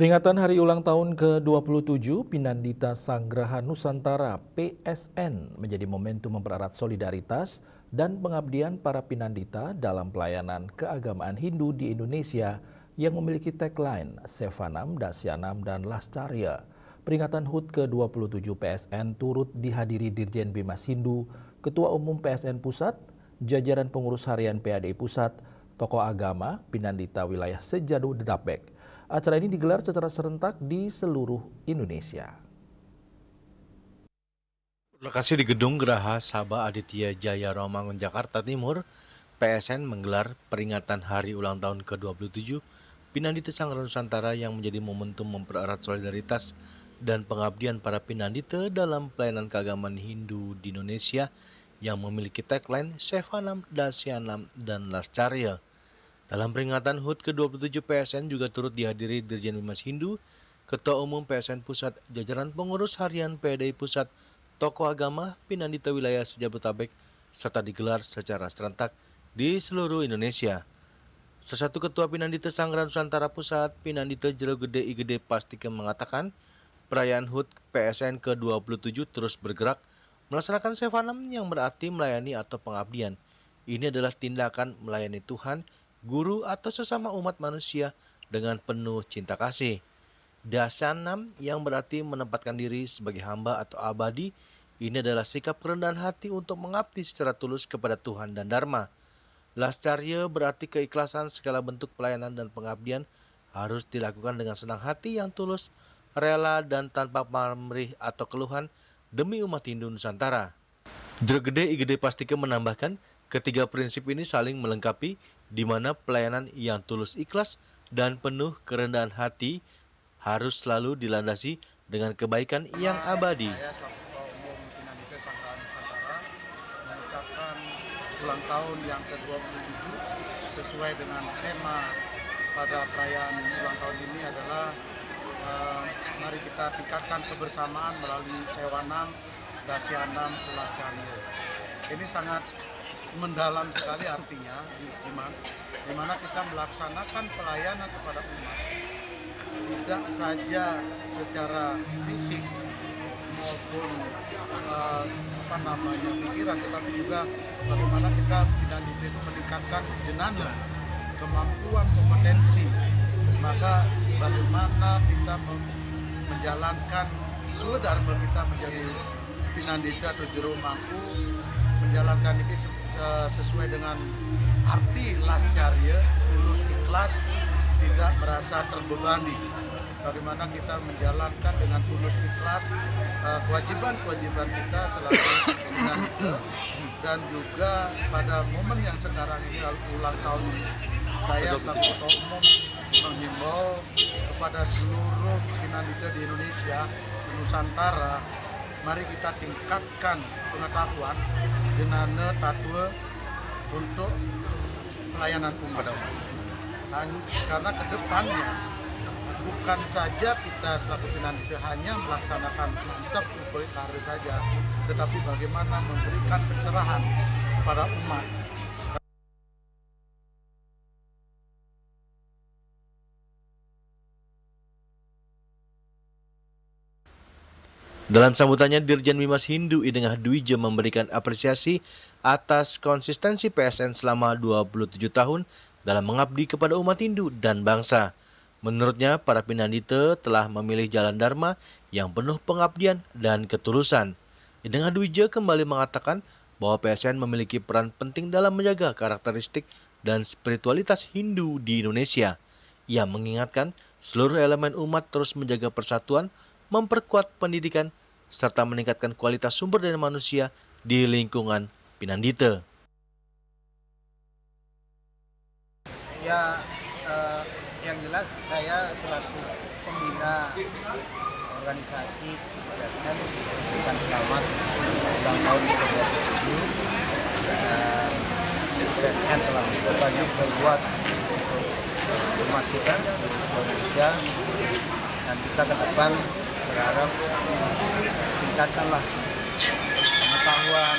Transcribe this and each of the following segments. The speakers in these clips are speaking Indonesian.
Peringatan Hari Ulang Tahun ke-27 Pinandita Sanggraha Nusantara (PSN) menjadi momentum mempererat solidaritas dan pengabdian para pinandita dalam pelayanan keagamaan Hindu di Indonesia yang memiliki tagline Sevanam, Dasyanam, dan Lascarya. Peringatan HUT ke-27 PSN turut dihadiri Dirjen Bimas Hindu, Ketua Umum PSN Pusat, jajaran pengurus harian PADI Pusat, tokoh agama, pinandita wilayah Sejadu Dedapek. Acara ini digelar secara serentak di seluruh Indonesia. Lokasi di Gedung Geraha Sabah Aditya Jaya Romangun, Jakarta Timur, PSN menggelar peringatan Hari Ulang Tahun ke-27 Pinandita Sanggraha Nusantara yang menjadi momentum mempererat solidaritas dan pengabdian para pinandita dalam pelayanan keagamaan Hindu di Indonesia yang memiliki tagline Sevanam, Dasyanam, dan Lascarya. Dalam peringatan HUT ke-27 PSN juga turut dihadiri Dirjen Bimas Hindu, Ketua Umum PSN Pusat, jajaran pengurus harian PDI Pusat, tokoh agama, pinandita wilayah Sejabodetabek, serta digelar secara serentak di seluruh Indonesia. Salah satu Ketua Pinandita Sanggraha Nusantara Pusat, Pinandita Jero Gede IGD Pastike mengatakan, perayaan HUT PSN ke-27 terus bergerak melaksanakan Sevanam yang berarti melayani atau pengabdian. Ini adalah tindakan melayani Tuhan, guru atau sesama umat manusia dengan penuh cinta kasih. Dasyanam yang berarti menempatkan diri sebagai hamba atau abadi, ini adalah sikap kerendahan hati untuk mengabdi secara tulus kepada Tuhan dan Dharma. Lascarya berarti keikhlasan segala bentuk pelayanan dan pengabdian harus dilakukan dengan senang hati yang tulus, rela dan tanpa pamrih atau keluhan demi umat Hindu Nusantara. Jregede IGD Pastike menambahkan, ketiga prinsip ini saling melengkapi, di mana pelayanan yang tulus ikhlas dan penuh kerendahan hati harus selalu dilandasi dengan kebaikan yang abadi. Saya selaku Ketua Umum Pinandita Sanggraha Nusantara mengucapkan ulang tahun yang ke-27 sesuai dengan tema pada perayaan ulang tahun ini adalah mari kita tingkatkan kebersamaan melalui Sevanam, Dasyanam, Lascarya. Ini sangat mendalam sekali artinya, di mana kita melaksanakan pelayanan kepada umat tidak saja secara fisik maupun pikiran, tetapi juga bagaimana kita pinandita itu meningkatkan jenana, kemampuan, kompetensi. Maka bagaimana kita menjalankan dharma kita menjadi pinandita atau jero mampu menjalankan ini sesuai dengan arti Lascarya, tulus ikhlas, tidak merasa terbebani. Bagaimana kita menjalankan dengan tulus ikhlas kewajiban-kewajiban kita selaku pinandita, dan juga pada momen yang sekarang ini ulang tahun ini, saya selaku Ketua Umum menghimbau kepada seluruh pinandita di Indonesia, di Nusantara, mari kita tingkatkan pengetahuan jenana tatwa untuk pelayanan umat. Karena ke depannya bukan saja kita selaku pinandita hanya melaksanakan kitab karir saja, tetapi bagaimana memberikan pencerahan kepada umat. Dalam sambutannya, Dirjen Bimas Hindu Idengah Dwija memberikan apresiasi atas konsistensi PSN selama 27 tahun dalam mengabdi kepada umat Hindu dan bangsa. Menurutnya, para pinandita telah memilih jalan dharma yang penuh pengabdian dan ketulusan. Idengah Dwija kembali mengatakan bahwa PSN memiliki peran penting dalam menjaga karakteristik dan spiritualitas Hindu di Indonesia. Ia mengingatkan seluruh elemen umat terus menjaga persatuan, memperkuat pendidikan, serta meningkatkan kualitas sumber daya manusia di lingkungan pinandita. Ya, yang jelas saya selaku pembina organisasi seperti PSN memberikan selamat ulang tahun ke-27. PSN telah banyak berbuat untuk umat kita di Indonesia, dan kita ke depan berharap tingkatkanlah pengetahuan,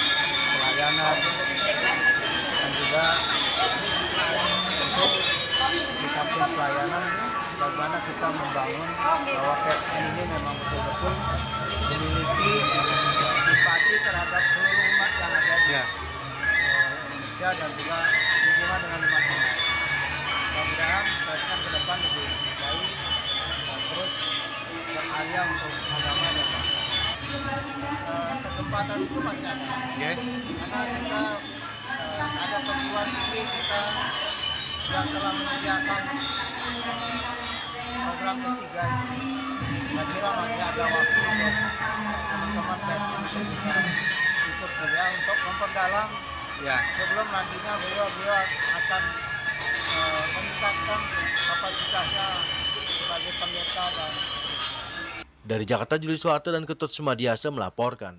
pelayanan, dan juga untuk di samping pelayanan bagaimana kita membangun bahwa PSN ini memang betul-betul memiliki simpati terhadap seluruh umat yang ada di Indonesia dan juga hubungan dengan umat lain. Mudah-mudahan PSN ke depan lebih baik dan terus berkarya untuk agama dan bangsa. Kesempatan itu masih ada. Karena kita ada perguruan tinggi kita yang telah menyediakan program S3 ini. Saya kira masih ada waktu untuk teman-teman PSN untuk bisa ikut kuliah untuk memperdalam sebelum nantinya beliau akan meningkatkan kapasitasnya sebagai pendeta dan Dari Jakarta, Juli Soeharto dan Ketut Sumadiasa melaporkan.